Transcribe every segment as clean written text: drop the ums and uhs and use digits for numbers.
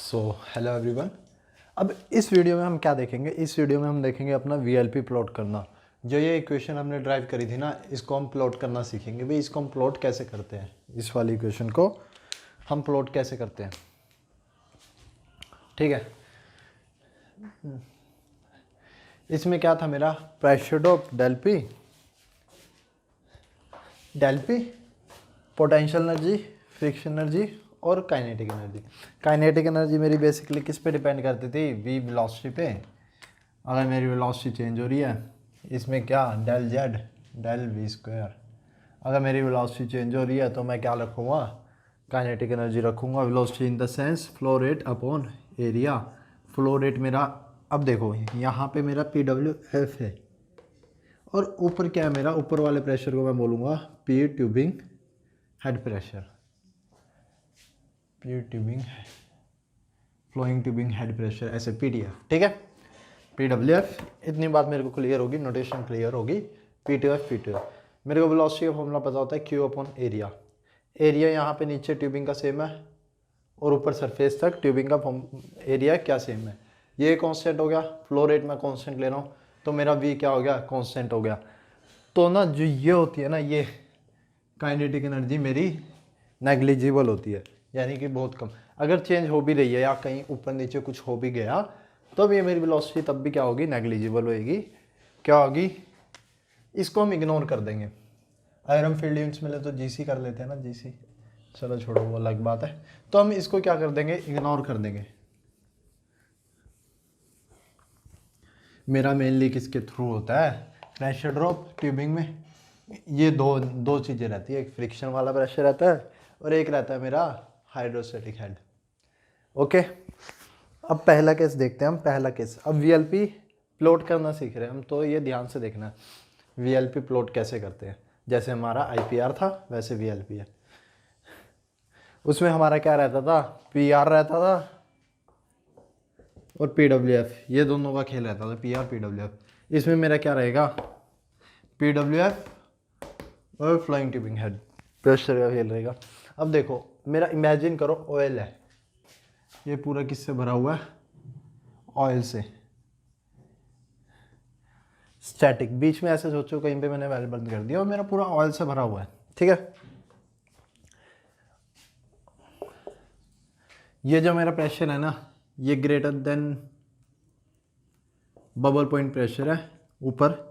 So hello everyone. अब इस video में हम क्या देखेंगे? इस वीडियो में हम देखेंगे अपना वीएलपी प्लॉट करना। जो ये इक्वेशन हमने ड्राइव करी थी ना, इसको हम प्लॉट करना सीखेंगे। भाई इसको हम प्लॉट कैसे करते हैं, इस वाली इक्वेशन को हम प्लॉट कैसे करते हैं। ठीक है, इसमें क्या था मेरा? Pressure drop del P, potential energy, friction energy और काइनेटिक एनर्जी। काइनेटिक एनर्जी मेरी बेसिकली किस पे डिपेंड करती थी? वी वेलोसिटी पे। अगर मेरी वेलोसिटी चेंज हो रही है, इसमें क्या del Z del V square. अगर मेरी वेलोसिटी चेंज हो रही है तो मैं क्या रखूँगा? काइनेटिक एनर्जी रखूँगा। Velocity in the sense flow rate upon area. Flow rate मेरा, अब देखो यहाँ पे मेरा पी डब्ल्यू एफ है और ऊपर क्या है मेरा? ऊपर वाले प्रेशर को मैं बोलूँगा P tubing head pressure. P tubing flowing tubing head pressure, ऐसे पीटीएफ। ठीक है, पीडब्ल्यूएफ। इतनी बात मेरे को क्लियर होगी, नोटेशन क्लियर होगी। पीटीएफ मेरे को वेलोसिटी का फॉर्मूला पता होता है क्यू अपॉन एरिया। एरिया यहाँ पे नीचे ट्यूबिंग का सेम है और ऊपर सरफेस तक ट्यूबिंग का एरिया क्या सेम है। ये कांस्टेंट हो गया, फ्लो रेट मैं कांस्टेंट ले रहा हूँ तो मेरा वी क्या हो गया? कांस्टेंट हो गया। तो ना जो ये होती है ना, ये काइनेटिक एनर्जी मेरी नेग्लिजिबल होती है, यानी कि बहुत कम। अगर चेंज हो भी रही है या कहीं ऊपर नीचे कुछ हो भी गया तो भी ये मेरी वेलोसिटी तब भी क्या होगी? नेग्लिजिबल होएगी। क्या होगी? इसको हम इग्नोर कर देंगे। अगर हम फील्ड यूनिट्स मिले तो जीसी कर लेते हैं ना, जीसी। चलो छोड़ो, वो अलग बात है। तो हम इसको क्या कर देंगे? इग्नोर कर देंगे। मेरा मेनली किसके थ्रू होता है? प्रेशर ड्रॉप ट्यूबिंग में। ये दो चीज़ें रहती है, एक फ्रिक्शन वाला प्रेशर रहता है और एक रहता है मेरा हाइड्रोस्टैटिक हेड। ओके, अब पहला केस देखते हैं हम। पहला केस, अब वीएलपी प्लॉट करना सीख रहे हैं हम, तो ये ध्यान से देखना है वीएलपी प्लॉट कैसे करते हैं। जैसे हमारा आईपीआर था वैसे वीएलपी है। उसमें हमारा क्या रहता था? पीआर रहता था और पीडब्ल्यूएफ, ये दोनों का खेल रहता था, पीआर पीडब्ल्यूएफ। इसमें मेरा क्या रहेगा? पीडब्ल्यूएफ और फ्लोइंग ट्यूबिंग हेड प्रेशर का खेल रहेगा। अब देखो, मेरा इमेजिन करो ऑयल है, ये पूरा किससे भरा हुआ है? ऑयल से। स्टैटिक, बीच में ऐसे सोचो कहीं पे मैंने वेल बंद कर दिया और मेरा पूरा ऑयल से भरा हुआ है। ठीक है, ये जो मेरा प्रेशर है ना, ये greater than bubble point pressure है ऊपर,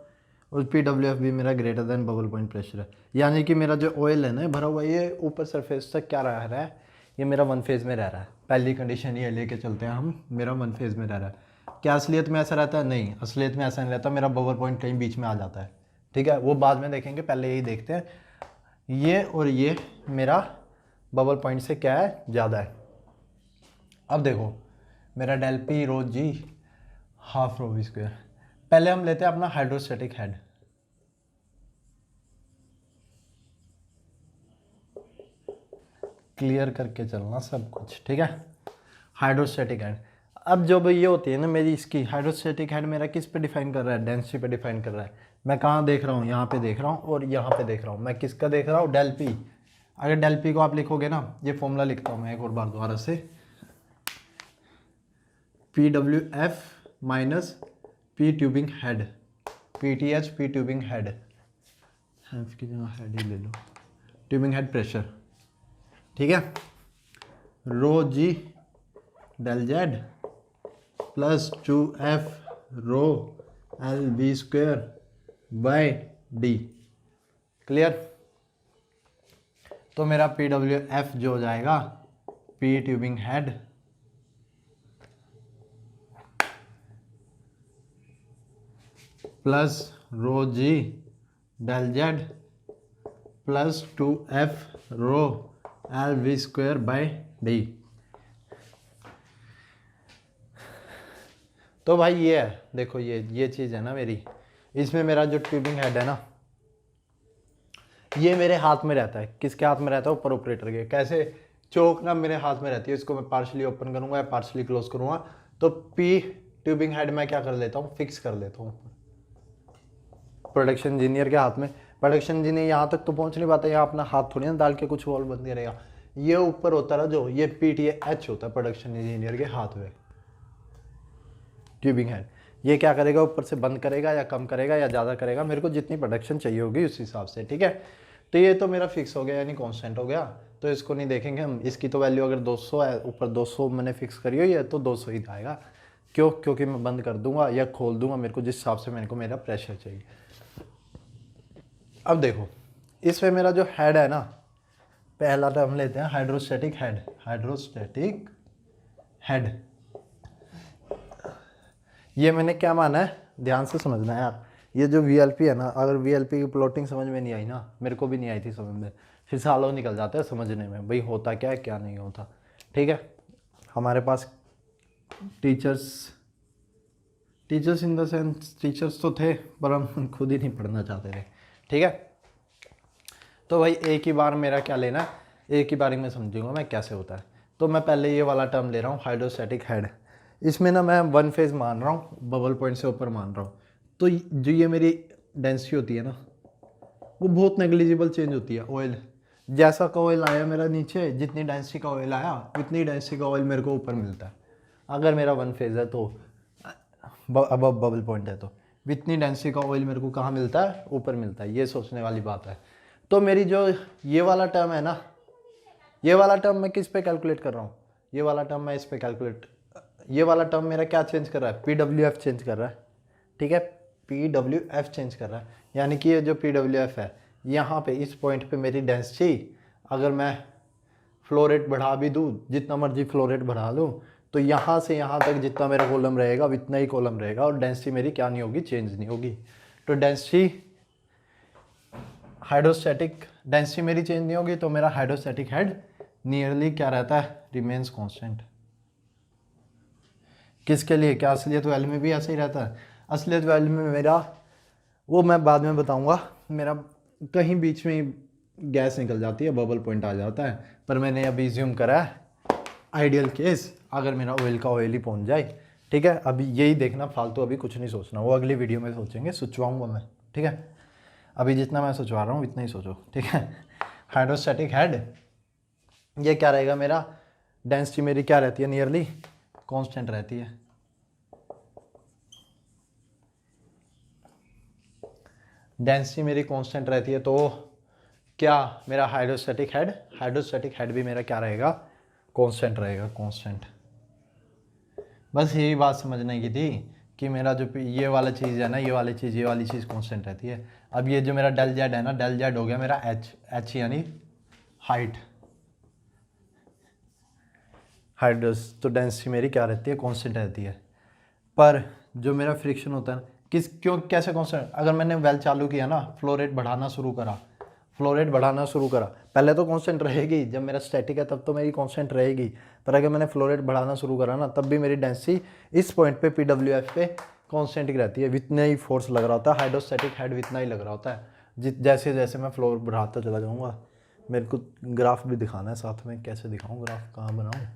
और पीडब्ल्यूएफ भी मेरा greater than bubble point pressure है। यानी कि मेरा जो ऑयल है ना भरा हुआ, ये ऊपर सरफेस तक क्या रह रहा है? ये मेरा वन फेज में रह रहा है। पहली कंडीशन ये लेके चलते हैं हम, मेरा वन फेज में रह रहा है। क्या असलियत में ऐसा रहता है? नहीं, असलियत में ऐसा नहीं रहता। मेरा बबल पॉइंट कहीं बीच में आ जाता है। ठीक है, वो बाद में देखेंगे, पहले यही देखते हैं। ये और ये मेरा बबल पॉइंट से क्या है? ज़्यादा है। अब देखो, मेरा del P rho g half rho V square. पहले हम लेते हैं अपना हाइड्रोस्टैटिक हेड। क्लियर करके चलना सब कुछ, ठीक है। हाइड्रोस्टैटिक हेड, अब जो भाई ये होती है ना मेरी, इसकी हाइड्रोस्टैटिक हेड मेरा किस पे डिफाइन कर रहा है? डेंसिटी पे डिफाइन कर रहा है। मैं कहाँ देख रहा हूँ? यहाँ पे देख रहा हूँ और यहाँ पे देख रहा हूँ। मैं किसका देख रहा हूँ? Del P. अगर डेल पी को आप लिखोगे ना, ये फॉर्मूला लिखता हूँ मैं एक और बार दोबारा से, P W F minus P tubing head, P T H P tubing head, F की जगह हेड ही ले लो, ट्यूबिंग हेड प्रेशर। ठीक है, rho G del Z plus 2f rho L B square by D. Clear? तो मेरा P W F जो हो जाएगा, P tubing head plus rho G del Z plus 2f rho L V square by D. तो भाई ये है, देखो ये चीज़ है ना मेरी, इसमें मेरा जो ट्यूबिंग हेड है ना, ये मेरे हाथ में रहता है। किसके हाथ में रहता है? ऊपर ऑपरेटर के। कैसे? चोक ना मेरे हाथ में रहती है, इसको मैं पार्शली ओपन करूंगा या पार्शली क्लोज करूंगा, तो पी ट्यूबिंग हेड मैं क्या कर लेता हूँ? फिक्स कर लेता हूँ प्रोडक्शन इंजीनियर के हाथ में। प्रोडक्शन इंजीनियर यहाँ तक तो पहुँच नहीं पाता, यहाँ अपना हाथ थोड़ी ना डाल के कुछ वॉल बंद करेगा। ये ऊपर होता रहा जो, ये PTH होता है प्रोडक्शन इंजीनियर के हाथ में, ट्यूबिंग हेड। ये क्या करेगा, ऊपर से बंद करेगा या कम करेगा या ज़्यादा करेगा, मेरे को जितनी प्रोडक्शन चाहिए होगी उस हिसाब से, ठीक है। तो ये तो मेरा फिक्स हो गया यानी कांस्टेंट हो गया, तो इसको नहीं देखेंगे हम। इसकी तो वैल्यू अगर 200 है, ऊपर 200 मैंने फिक्स करी हुई है तो 200 ही आएगा। क्यों? क्योंकि मैं बंद कर दूंगा या खोल दूंगा मेरे को जिस हिसाब से मेरे को मेरा प्रेशर चाहिए। अब देखो इसमें मेरा जो हेड है ना, पहला टर्म लेते हैं हाइड्रोस्टैटिक हेड। हाइड्रोस्टैटिक हेड, ये मैंने क्या माना है, ध्यान से समझना है यार। ये जो VLP है ना, अगर VLP की प्लॉटिंग समझ में नहीं आई ना, मेरे को भी नहीं आई थी समझ में, फिर सालों निकल जाते हैं समझने में भाई होता क्या है क्या नहीं होता, ठीक है। हमारे पास teachers in the sense teachers तो थे, पर हम खुद ही नहीं पढ़ना चाहते थे, ठीक है। तो भाई एक ही बार मेरा क्या लेना है, एक ही बार में समझूंगा मैं कैसे होता है। तो मैं पहले ये वाला टर्म ले रहा हूँ हाइड्रोस्टैटिक हेड। इसमें ना मैं 1 फेज़ मान रहा हूँ, बबल पॉइंट से ऊपर मान रहा हूँ। तो जो ये मेरी डेंसिटी होती है ना, वो बहुत नेग्लिजिबल चेंज होती है। ऑयल जैसा का ऑयल आया मेरा नीचे, जितनी डेंसिटी का ऑयल आया उतनी डेंसिटी का ऑयल मेरे को ऊपर मिलता है। अगर मेरा 1 फेज़ है तो अब बबल पॉइंट है तो इतनी डेंसिटी का ऑयल मेरे को कहाँ मिलता है, ऊपर मिलता है। ये सोचने वाली बात है। तो मेरी जो ये वाला टर्म है ना, ये वाला टर्म मैं किस पे कैलकुलेट कर रहा हूँ, ये वाला टर्म मैं इस पे कैलकुलेट, ये वाला टर्म मेरा क्या चेंज कर रहा है, PWF चेंज कर रहा है, ठीक है। PWF चेंज कर रहा है, यानी कि ये जो PWF है यहाँ पे इस पॉइंट पे मेरी डेंसिटी, अगर मैं फ्लो रेट बढ़ा भी दूँ, जितना मर्जी फ्लो रेट बढ़ा लूँ, तो यहाँ से यहाँ तक जितना मेरा कॉलम रहेगा उतना ही कॉलम रहेगा, और डेंसिटी मेरी क्या नहीं होगी, चेंज नहीं होगी। तो डेंसिटी हाइड्रोस्टैटिक डेंसिटी मेरी चेंज नहीं होगी, तो मेरा हाइड्रोस्टैटिक हेड नियरली क्या रहता है, रिमेन्स कांस्टेंट। किसके लिए, क्या असलियत वैल्यू में भी ऐसे ही रहता है? असलियत वैल्यू में मेरा, वो मैं बाद में बताऊंगा, मेरा कहीं बीच में गैस निकल जाती है, बबल पॉइंट आ जाता है। पर मैंने अभी ज्यूम करा है आइडियल केस, अगर मेरा ऑयल का ऑयल ही पहुंच जाए, ठीक है। अभी यही देखना, फालतू अभी कुछ नहीं सोचना, वो अगली वीडियो में सोचेंगे, सोचवाऊंगा मैं, ठीक है। अभी जितना मैं सोचवा रहा हूँ इतना ही सोचो, ठीक है। हाइड्रोस्टैटिक हेड, ये क्या रहेगा मेरा, डेंसिटी मेरी क्या रहती है, नियरली कांस्टेंट रहती है। डेंसिटी मेरी कांस्टेंट रहती है, तो क्या मेरा हाइड्रोस्टैटिक हेड भी मेरा क्या रहेगा, कांस्टेंट रहेगा, कांस्टेंट। बस यही बात समझने की थी कि मेरा जो ये वाला चीज़ है ना, ये वाली चीज़ कांस्टेंट रहती है। अब ये जो मेरा डेल जेड है ना, डेल जेड हो गया मेरा एच यानी हाइट, हाइड्रोस, तो डेंसिटी मेरी क्या रहती है, कांस्टेंट रहती है। पर जो मेरा फ्रिक्शन होता है कैसे कांस्टेंट, अगर मैंने वेल चालू किया ना, फ्लो रेट बढ़ाना शुरू करा, पहले तो कांस्टेंट रहेगी, जब मेरा स्टैटिक है तब तो मेरी कांस्टेंट रहेगी। पर अगर मैंने फ्लो रेट बढ़ाना शुरू करा ना, तब भी मेरी डेंसिटी इस पॉइंट पे PWF पे कांस्टेंट ही रहती है, इतना ही फोर्स लग रहा होता है, हाइड्रोस्टैटिक हेड इतना ही लग रहा होता है। जैसे जैसे मैं फ्लो बढ़ाता चला जाऊँगा, मेरे को ग्राफ भी दिखाना है साथ में, कैसे दिखाऊँ ग्राफ, कहाँ बनाऊँ,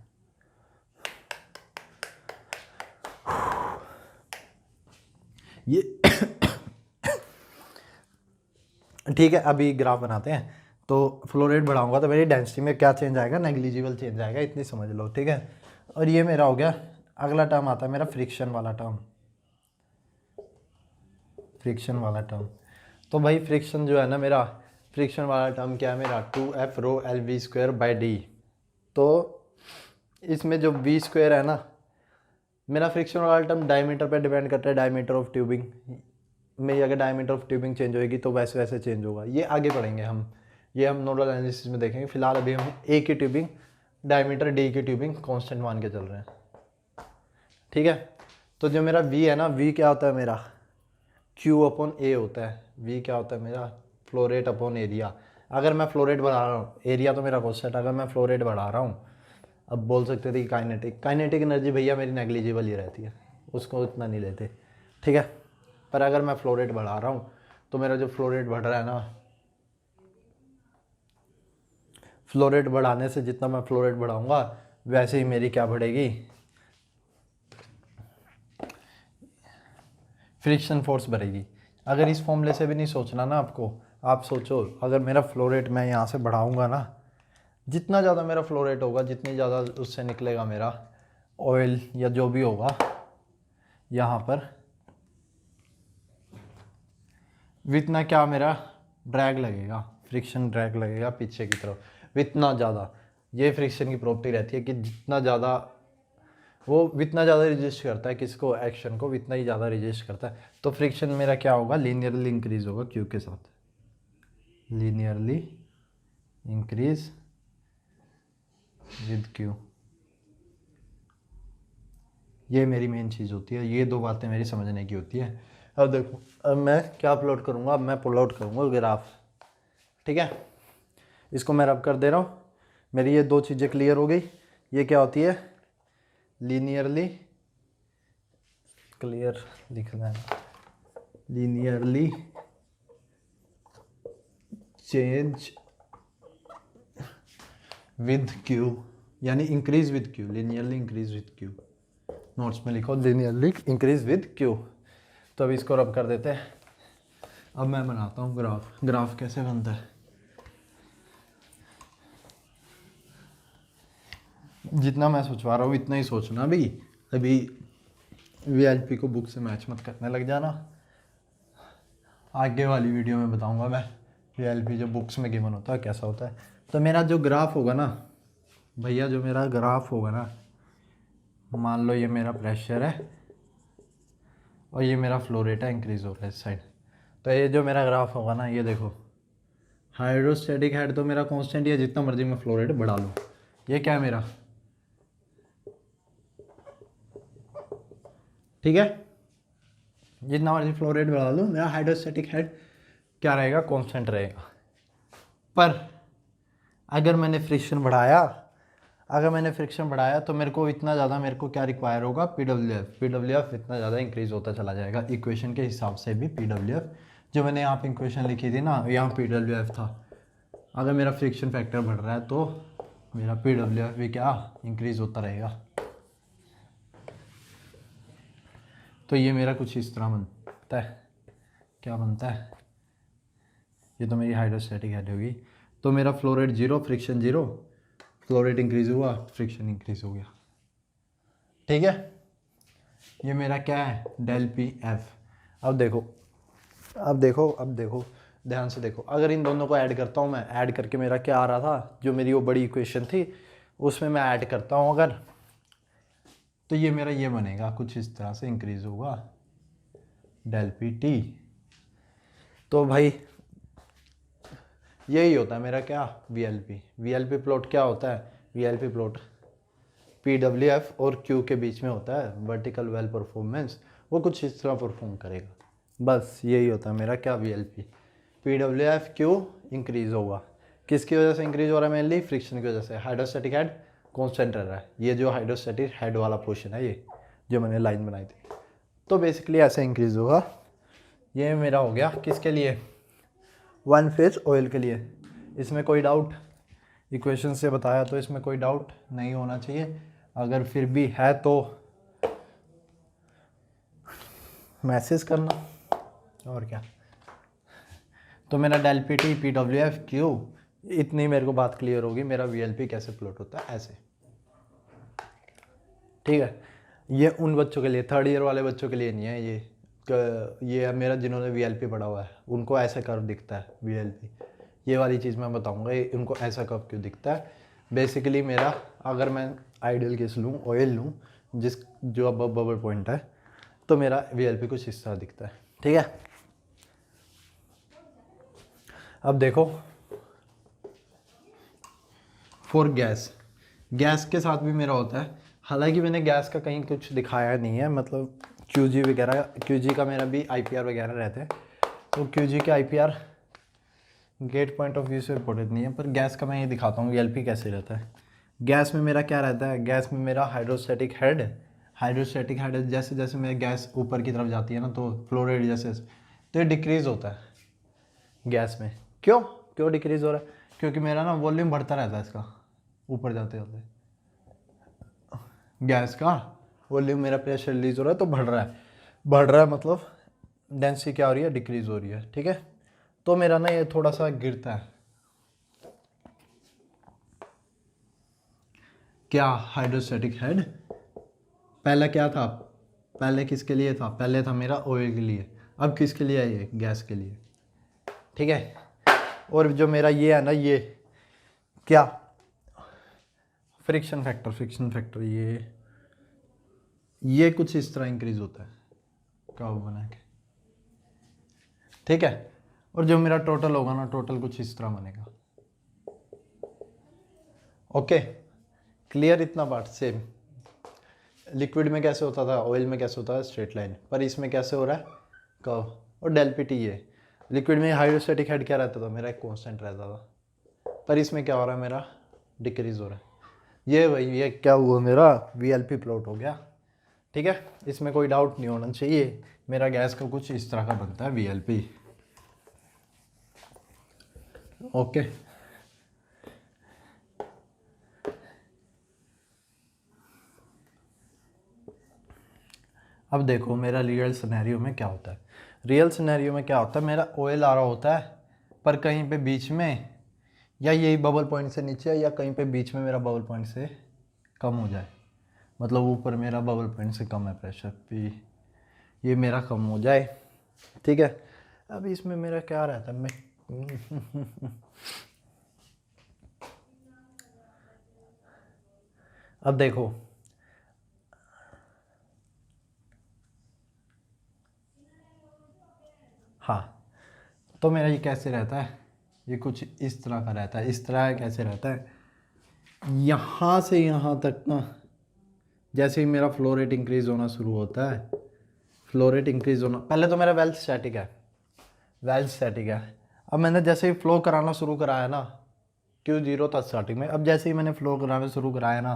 ये ठीक है। अभी ग्राफ बनाते हैं, तो फ्लो रेट बढ़ाऊंगा तो मेरी डेंसिटी में क्या चेंज आएगा, नेग्लिजिबल चेंज आएगा, इतनी समझ लो, ठीक है। और ये मेरा हो गया। अगला टर्म आता है मेरा फ्रिक्शन वाला टर्म, तो भाई फ्रिक्शन जो है ना मेरा, फ्रिक्शन वाला टर्म क्या है मेरा, 2F रो LV²/d। तो इसमें जो V² है ना, मेरा फ्रिक्शन वाला टर्म डायमीटर पे डिपेंड करता है, डायमीटर ऑफ ट्यूबिंग में अगर डायमीटर ऑफ ट्यूबिंग चेंज होएगी तो वैसे वैसे चेंज होगा। ये आगे पढ़ेंगे हम, ये हम नोडल एनालिसिस में देखेंगे। फिलहाल अभी हम A की ट्यूबिंग, डायमीटर D की ट्यूबिंग कांस्टेंट मान के चल रहे हैं, ठीक है। तो जो मेरा V है ना, V क्या होता है मेरा, Q/A होता है। V क्या होता है मेरा, फ्लो रेट अपॉन एरिया। अगर मैं फ्लो रेट बढ़ा रहा हूँ, एरिया तो मेरा कांस्टेंट, अगर मैं फ्लो रेट बढ़ा रहा हूँ, अब बोल सकते थे कि काइनेटिक एनर्जी भैया मेरी नेग्लिजिबल ही रहती है, उसको इतना नहीं लेते, ठीक है। पर अगर मैं फ्लो रेट बढ़ा रहा हूँ, तो मेरा जो फ्लो रेट बढ़ रहा है ना, फ्लो रेट बढ़ाने से जितना मैं फ्लो रेट बढ़ाऊंगा वैसे ही मेरी क्या बढ़ेगी, फ्रिक्शन फोर्स बढ़ेगी। अगर इस फॉर्मूले से भी नहीं सोचना ना आपको, आप सोचो अगर मेरा फ्लो रेट मैं यहाँ से बढ़ाऊंगा ना, जितना ज़्यादा मेरा फ्लो रेट होगा, जितनी ज़्यादा उससे निकलेगा मेरा ऑयल या जो भी होगा यहाँ पर, इतना क्या मेरा ड्रैग लगेगा, फ्रिक्शन ड्रैग लगेगा पीछे की तरफ इतना ज़्यादा। ये फ्रिक्शन की प्रॉपर्टी रहती है कि जितना ज़्यादा वो इतना ज़्यादा रजिस्ट करता है किसको, एक्शन को, इतना ही ज़्यादा रजिस्ट करता है। तो फ्रिक्शन मेरा क्या होगा, लीनियरली इंक्रीज होगा क्यू के साथ, लीनियरली इंक्रीज विद क्यू। ये मेरी मेन चीज़ होती है, ये दो बातें मेरी समझने की होती है। अब देखो, अब मैं क्या प्लॉट करूँगा, अब मैं पुल आउट करूँगा ग्राफ, ठीक है। इसको मैं रब कर दे रहा हूँ, मेरी ये दो चीज़ें क्लियर हो गई। ये क्या होती है, लीनियरली, क्लियर लिखना है, लीनियरली चेंज विद क्यू, यानी increase with Q, linearly increase with Q. Notes में लिखो लीनियरली इंक्रीज विद क्यू। तो अब इसको रब कर देते हैं। अब मैं बनाता हूँ ग्राफ। ग्राफ कैसे बनता है, जितना मैं सोचवा रहा हूँ इतना ही सोचना भी। अभी वीएलपी को बुक से मैच मत करने लग जाना। आगे वाली वीडियो में बताऊंगा मैं वीएलपी जो बुक्स में गिवन होता है कैसा होता है। तो मेरा जो ग्राफ होगा ना भैया, जो मेरा ग्राफ होगा ना, मान लो ये मेरा प्रेशर है और ये मेरा फ्लो रेट है, इंक्रीज हो रहा है इस साइड। तो ये जो मेरा ग्राफ होगा ना, ये देखो हाइड्रोस्टैटिक हेड तो मेरा कांस्टेंट ही है, जितना मर्जी मैं फ्लो रेट बढ़ा लूँ। ये क्या है मेरा, ठीक है, जितना मर्जी फ्लो रेट बढ़ा लूँ, मेरा हाइड्रोस्टैटिक हेड क्या रहेगा, कांस्टेंट रहेगा। पर अगर मैंने फ्रिक्शन बढ़ाया तो मेरे को इतना ज़्यादा, मेरे को क्या रिक्वायर होगा, पीडब्ल्यूएफ इतना ज़्यादा इंक्रीज होता चला जाएगा। इक्वेशन के हिसाब से भी पीडब्ल्यूएफ, जो मैंने यहाँ पे इक्वेशन लिखी थी ना, यहाँ पीडब्ल्यूएफ था। अगर मेरा फ्रिक्शन फैक्टर बढ़ रहा है तो मेरा पीडब्ल्यूएफ भी क्या इंक्रीज होता रहेगा। तो ये मेरा कुछ इस तरह बनता है, क्या बनता है, ये तो मेरी हाइड्रोस्टैटिक हेड होगी। तो मेरा flow rate 0, friction 0, flow rate increase हुआ, फ्रिक्शन इंक्रीज हो गया, ठीक है। ये मेरा क्या है, डेल पी एफ। अब देखो ध्यान से देखो, अगर इन दोनों को ऐड करता हूँ मैं, ऐड करके मेरा क्या आ रहा था, जो मेरी वो बड़ी इक्वेशन थी उसमें मैं ऐड करता हूँ अगर, तो ये मेरा ये बनेगा कुछ इस तरह से, इंक्रीज होगा डेल पी टी। तो भाई यही होता है मेरा क्या, वीएलपी प्लॉट क्या होता है, वीएलपी प्लॉट पीडब्ल्यूएफ और क्यू के बीच में होता है, वर्टिकल वेल परफॉर्मेंस, वो कुछ इस तरह परफॉर्म करेगा। बस यही होता है मेरा क्या, वीएलपी। पीडब्ल्यूएफ क्यू इंक्रीज होगा, किसकी वजह से इंक्रीज हो रहा है, मेनली फ्रिक्शन की वजह से। हाइड्रोस्टैटिक हेड कांस्टेंट रह रहा है, ये जो हाइड्रोस्टैटिक हेड वाला पोर्शन है, ये जो मैंने लाइन बनाई थी, तो बेसिकली ऐसे इंक्रीज होगा। ये मेरा हो गया किसके लिए, वन फेज ऑयल के लिए। इसमें कोई डाउट, इक्वेशन से बताया तो इसमें कोई डाउट नहीं होना चाहिए। अगर फिर भी है तो मैसेज करना, और क्या। तो मेरा del P T P W F Q, इतनी मेरे को बात क्लियर होगी, मेरा वी एल पी कैसे प्लॉट होता है, ऐसे, ठीक है। ये उन बच्चों के लिए, थर्ड ईयर वाले बच्चों के लिए नहीं है ये मेरा जिन्होंने वी एल पी पढ़ा हुआ है उनको ऐसा कर्व दिखता है वी एल पी। ये वाली चीज़ मैं बताऊंगा उनको ऐसा कर्व क्यों दिखता है। बेसिकली मेरा, अगर मैं आइडियल केस लूँ, ऑयल लूँ जो अब बबल पॉइंट है, तो मेरा वी एल पी कुछ इस तरह दिखता है, ठीक है। अब देखो फॉर गैस के साथ भी मेरा होता है। हालांकि मैंने गैस का कहीं कुछ दिखाया नहीं है, मतलब क्यूजी वगैरह, क्यूजी का मेरा भी आईपीआर वगैरह रहते हैं, तो क्यूजी के IPR gate point of view से इम्पोर्टेंट नहीं है, पर गैस का मैं ये दिखाता हूँ वीएलपी कैसे रहता है। गैस में मेरा क्या रहता है, गैस में मेरा हाइड्रोस्टैटिक हेड जैसे जैसे मेरी गैस ऊपर की तरफ जाती है ना, तो फ्लो रेट जैसे, तो ये डिक्रीज़ होता है गैस में। क्यों डिक्रीज़ हो रहा है, क्योंकि मेरा ना वॉल्यूम बढ़ता रहता है इसका, ऊपर जाते जाते गैस का वॉल्यूम, मेरा प्रेशर रिलीज हो रहा है तो बढ़ रहा है मतलब डेंसिटी क्या हो रही है, डिक्रीज हो रही है, ठीक है। तो मेरा ना ये थोड़ा सा गिरता है, क्या हाइड्रोस्टैटिक हेड पहला क्या था, पहले किसके लिए था, पहले था मेरा ऑयल के लिए, अब किसके लिए है, ये गैस के लिए। ठीक है, और जो मेरा ये है ना, ये क्या फ्रिक्शन फैक्टर ये कुछ इस तरह इंक्रीज होता है कर्व बना के। ठीक है, और जो मेरा टोटल होगा ना, टोटल कुछ इस तरह बनेगा। ओके क्लियर, इतना पार्ट सेम। लिक्विड में कैसे होता था, ऑयल में कैसे होता है स्ट्रेट लाइन, पर इसमें कैसे हो रहा है कर्व। और डेल पी टी ये लिक्विड में हाइड्रोस्टैटिक हेड क्या रहता था मेरा, एक कांस्टेंट रहता था, पर इसमें क्या हो रहा है मेरा डिक्रीज हो रहा है। ये भाई ये क्या हुआ मेरा वी एल पी प्लॉट हो गया। ठीक है, इसमें कोई डाउट नहीं होना चाहिए, मेरा गैस का कुछ इस तरह का बनता है वी एल पी। ओके अब देखो मेरा रियल सिनेरियो में क्या होता है। रियल सिनेरियो में क्या होता है, मेरा ऑयल आ रहा होता है, पर कहीं पे बीच में या यही बबल पॉइंट से नीचे या कहीं पे बीच में मेरा बबल पॉइंट से कम हो जाए, मतलब ऊपर मेरा बबल पॉइंट से कम है प्रेशर पी, ये मेरा कम हो जाए। ठीक है, अब इसमें मेरा क्या रहता है, मैं अब देखो हाँ, तो मेरा ये कैसे रहता है, ये कुछ इस तरह का रहता है, इस तरह कैसे रहता है, यहाँ से यहाँ तक ना, जैसे ही मेरा फ्लो रेट इंक्रीज होना शुरू होता है, फ्लो रेट इंक्रीज होना, पहले तो मेरा वेल स्टैटिक है, अब मैंने जैसे ही फ्लो कराना शुरू कराया ना, क्यू जीरो था स्टार्टिंग में, अब जैसे ही मैंने फ्लो कराना शुरू कराया ना,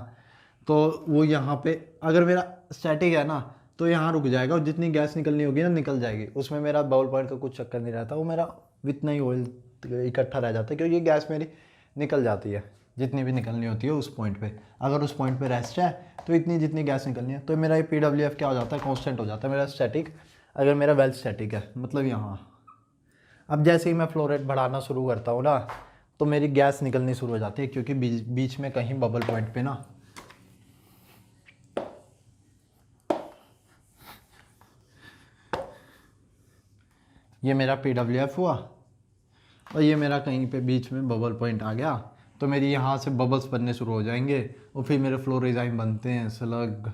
तो वो यहाँ पे अगर मेरा स्टैटिक है ना, तो यहाँ रुक जाएगा और जितनी गैस निकलनी होगी ना निकल जाएगी, उसमें मेरा बाउल पॉइंट का कुछ चक्कर नहीं रहता, वो मेरा इतना ही ऑयल इकट्ठा रह जाता है, क्योंकि गैस मेरी निकल जाती है जितनी भी निकलनी होती है उस पॉइंट पे। अगर उस पॉइंट पे रेस्ट है तो इतनी जितनी गैस निकलनी है, तो मेरा ये PWF क्या हो जाता है, कांस्टेंट हो जाता है मेरा स्टैटिक, अगर मेरा वेल स्टैटिक है, मतलब यहाँ। अब जैसे ही मैं फ्लो रेट बढ़ाना शुरू करता हूँ ना, तो मेरी गैस निकलनी शुरू हो जाती है, क्योंकि बीच में कहीं बबल पॉइंट पे ना, ये मेरा PWF हुआ और ये मेरा कहीं पे बीच में बबल पॉइंट आ गया, तो मेरी यहाँ से बबल्स बनने शुरू हो जाएंगे और फिर मेरे फ्लो रिजाइम बनते हैं, स्लग,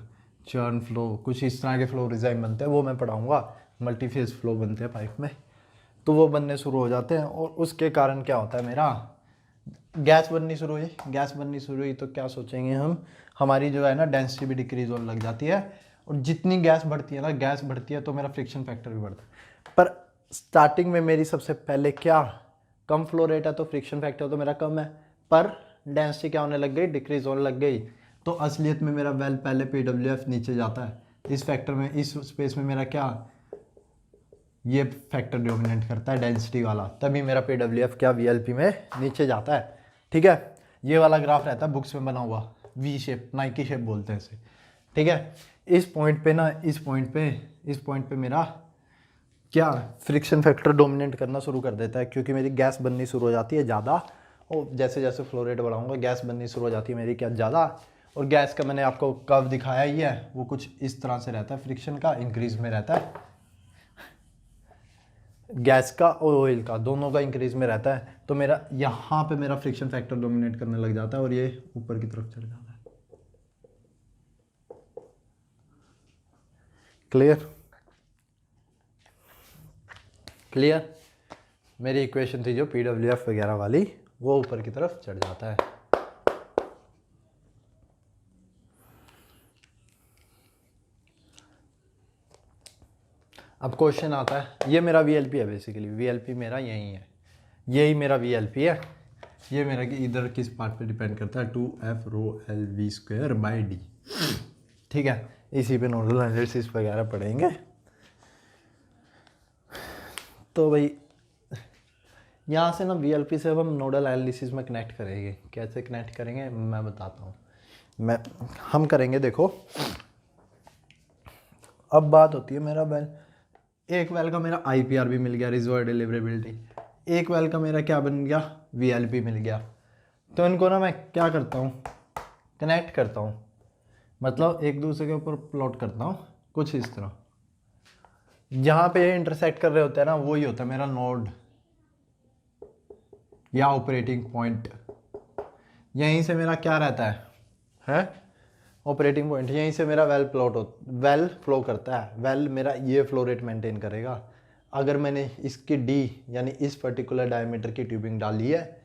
चर्न फ्लो, कुछ इस तरह के फ्लो रिजाइम बनते हैं, वो मैं पढ़ाऊँगा। मल्टीफेज फ्लो बनते हैं पाइप में, तो वो बनने शुरू हो जाते हैं, और उसके कारण क्या होता है, मेरा गैस बननी शुरू हुई तो क्या सोचेंगे हम, हमारी जो है ना डेंसिटी भी डिक्रीज होने लग जाती है, और जितनी गैस बढ़ती है तो मेरा फ्रिक्शन फैक्टर भी बढ़ता है। पर स्टार्टिंग में मेरी सबसे पहले क्या कम फ्लो रेट है, तो फ्रिक्शन फैक्टर तो मेरा कम है, पर डेंसिटी क्या होने लग गई, डिक्रीज होने लग गई, तो असलियत में मेरा वेल पहले PWF नीचे जाता है, इस फैक्टर में, इस स्पेस में मेरा क्या, ये फैक्टर डोमिनेट करता है डेंसिटी वाला, तभी मेरा PWF क्या VLP में नीचे जाता है। ठीक है, ये वाला ग्राफ रहता है बुक्स में बना हुआ, वी शेप, नाइकी शेप बोलते हैं इसे। ठीक है, इस पॉइंट पे ना, इस पॉइंट पे मेरा क्या फ्रिक्शन फैक्टर डोमिनेट करना शुरू कर देता है, क्योंकि मेरी गैस बननी शुरू हो जाती है ज़्यादा, और जैसे जैसे फ्लो रेट बढ़ाऊंगा गैस बननी शुरू हो जाती है मेरी क्या ज़्यादा, और गैस का मैंने आपको कर्व दिखाया ही है, वो कुछ इस तरह से रहता है, फ्रिक्शन का इंक्रीज में रहता है, गैस का और ऑयल का दोनों का इंक्रीज में रहता है, तो मेरा यहाँ पे मेरा फ्रिक्शन फैक्टर डोमिनेट करने लग जाता है और ये ऊपर की तरफ चढ़ जाता है। क्लियर, मेरी इक्वेशन थी जो PWF वगैरह वाली, वो ऊपर की तरफ चढ़ जाता है। अब क्वेश्चन आता है, ये मेरा VLP है, बेसिकली VLP मेरा यही है, यही मेरा VLP है, ये मेरा कि इधर किस पार्ट पे डिपेंड करता है, 2F rho LV²/d। ठीक है, इसी पे नोडल एनालिसिस वगैरह पढ़ेंगे। तो भाई यहाँ से ना VLP से अब हम नोडल एनालिसिस में कनेक्ट करेंगे, कैसे कनेक्ट करेंगे मैं बताता हूँ। हम करेंगे, देखो अब बात होती है मेरा वेल, एक वेल का मेरा IPR भी मिल गया, रिजर्व डिलीवरेबिलिटी, एक वेल का मेरा क्या बन गया, VLP मिल गया, तो इनको ना मैं क्या करता हूँ, कनेक्ट करता हूँ, मतलब एक दूसरे के ऊपर प्लॉट करता हूँ कुछ इस तरह। जहाँ पे इंटरसेक्ट कर रहे होते हैं ना, वही होता है मेरा नोड या ऑपरेटिंग पॉइंट। यहीं से मेरा क्या रहता है ऑपरेटिंग पॉइंट। यहीं से मेरा वेल फ्लो करता है। वेल मेरा ये फ्लो रेट मेंटेन करेगा। अगर मैंने इसकी डी यानी इस पर्टिकुलर डायमीटर की ट्यूबिंग डाली है,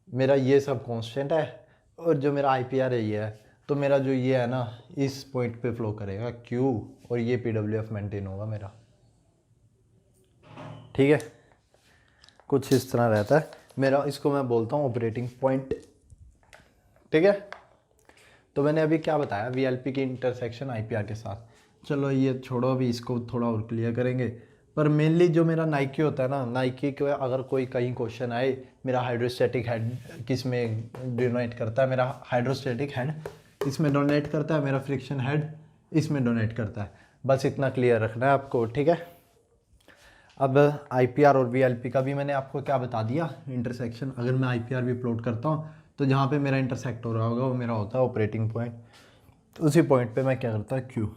मेरा ये सब कांस्टेंट है, और जो मेरा IPR है ये है, तो मेरा जो ये है ना इस पॉइंट पे फ्लो करेगा Q, और ये PWF मेंटेन होगा मेरा। ठीक है, कुछ इस तरह रहता है मेरा। इसको मैं बोलता हूँ ऑपरेटिंग पॉइंट। ठीक है, तो मैंने अभी क्या बताया, VLP की इंटरसेक्शन IPR के साथ। चलो ये छोड़ो, अभी इसको थोड़ा और क्लियर करेंगे। पर मेनली जो मेरा नाइकी होता है ना, नाइकी को अगर कोई कहीं क्वेश्चन आए, मेरा हाइड्रोस्टैटिक हेड किस में डोनेट करता है, मेरा हाइड्रोस्टैटिक हेड इसमें डोनेट करता है, मेरा फ्रिक्शन हेड इसमें डोनेट करता है। बस इतना क्लियर रखना है आपको। ठीक है, अब IPR और VLP का भी मैंने आपको क्या बता दिया, इंटरसेक्शन। अगर मैं IPR भी प्लॉट करता हूँ तो जहाँ पे मेरा इंटरसेक्ट हो रहा होगा वो मेरा होता है ऑपरेटिंग पॉइंट। तो उसी पॉइंट पे मैं क्या करता है Q।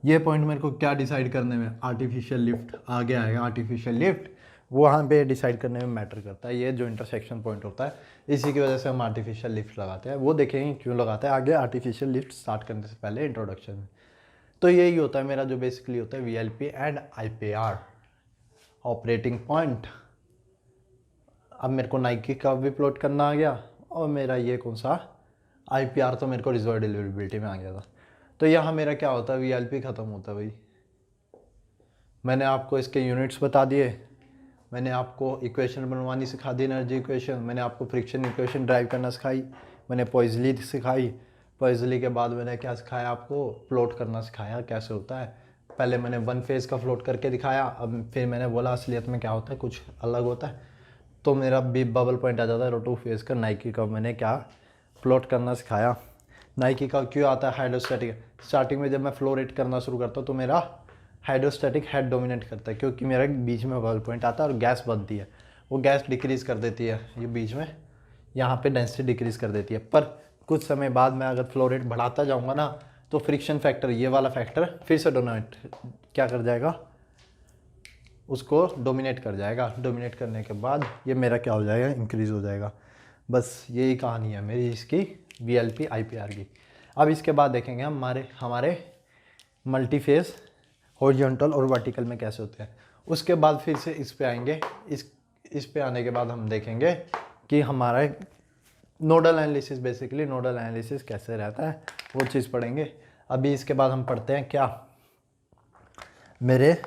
ये पॉइंट मेरे को क्या डिसाइड करने में, आर्टिफिशियल लिफ्ट आगे आएगा। आर्टिफिशियल लिफ्ट वहाँ पे डिसाइड करने में मैटर करता है। ये जो इंटरसेक्शन पॉइंट होता है, इसी की वजह से हम आर्टिफिशियल लिफ्ट लगाते हैं। वो देखेंगे क्यों लगाते हैं आगे, आर्टिफिशियल लिफ्ट स्टार्ट करने से पहले इंट्रोडक्शन में। तो यही होता है मेरा जो बेसिकली होता है VLP and IPR operating point. अब मेरे को नाइकी का भी प्लॉट करना आ गया, और मेरा ये कौन सा IPR तो मेरे को रिजर्व डिलीवरेबिलिटी में आ गया था। तो यहाँ मेरा क्या होता है, VLP ख़त्म होता है भाई। मैंने आपको इसके यूनिट्स बता दिए, मैंने आपको इक्वेशन बनवानी सिखा दी, एनर्जी इक्वेशन। मैंने आपको फ्रिक्शन इक्वेशन ड्राइव करना सिखाई, मैंने पॉइजली सिखाई। पॉइजली के बाद मैंने क्या सिखाया आपको, फ्लोट करना सिखाया कैसे होता है। पहले मैंने वन फेज़ का फ्लोट करके दिखाया, अब फिर मैंने बोला असलियत में क्या होता है, कुछ अलग होता है। तो मेरा भी बबल पॉइंट आ जाता है रोटो फेज़ का। नाइकी का मैंने क्या फ्लोट करना सिखाया। नाइकी का क्यों आता है हाइड्रोस्टैटिक। स्टार्टिंग में जब मैं फ्लो रेट करना शुरू करता हूँ तो मेरा हाइड्रोस्टैटिक हेड डोमिनेट करता है, क्योंकि मेरा बीच में बबल पॉइंट आता है और गैस बनती है। वो गैस डिक्रीज़ कर देती है, ये बीच में यहाँ पे डेंसिटी डिक्रीज़ कर देती है। पर कुछ समय बाद मैं अगर फ्लो रेट बढ़ाता जाऊँगा ना, तो फ्रिक्शन फैक्टर, ये वाला फैक्टर फिर से डोमिनेट क्या कर जाएगा, उसको डोमिनेट कर जाएगा। डोमिनेट करने के बाद ये मेरा क्या हो जाएगा, इंक्रीज़ हो जाएगा। बस यही कहानी है मेरी इसकी VLP IPR की। अब इसके बाद देखेंगे हम हमारे मल्टीफेज हॉरिजॉन्टल और वर्टिकल में कैसे होते हैं। उसके बाद फिर से इस पे आएंगे। इस पे आने के बाद हम देखेंगे कि हमारा nodal analysis, basically nodal analysis कैसे रहता है, वो चीज़ पढ़ेंगे। अभी इसके बाद हम पढ़ते हैं क्या, मेरे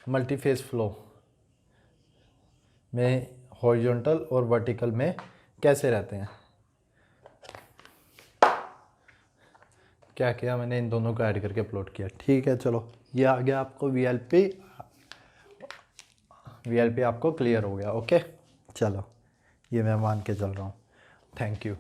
मल्टीफेज फ्लो में हॉरिजॉन्टल और वर्टिकल में कैसे रहते हैं। क्या किया मैंने, इन दोनों को ऐड करके प्लॉट किया। ठीक है, चलो ये आ गया आपको VLP आपको क्लियर हो गया। ओके, चलो ये मैं मान के चल रहा हूँ। Thank you.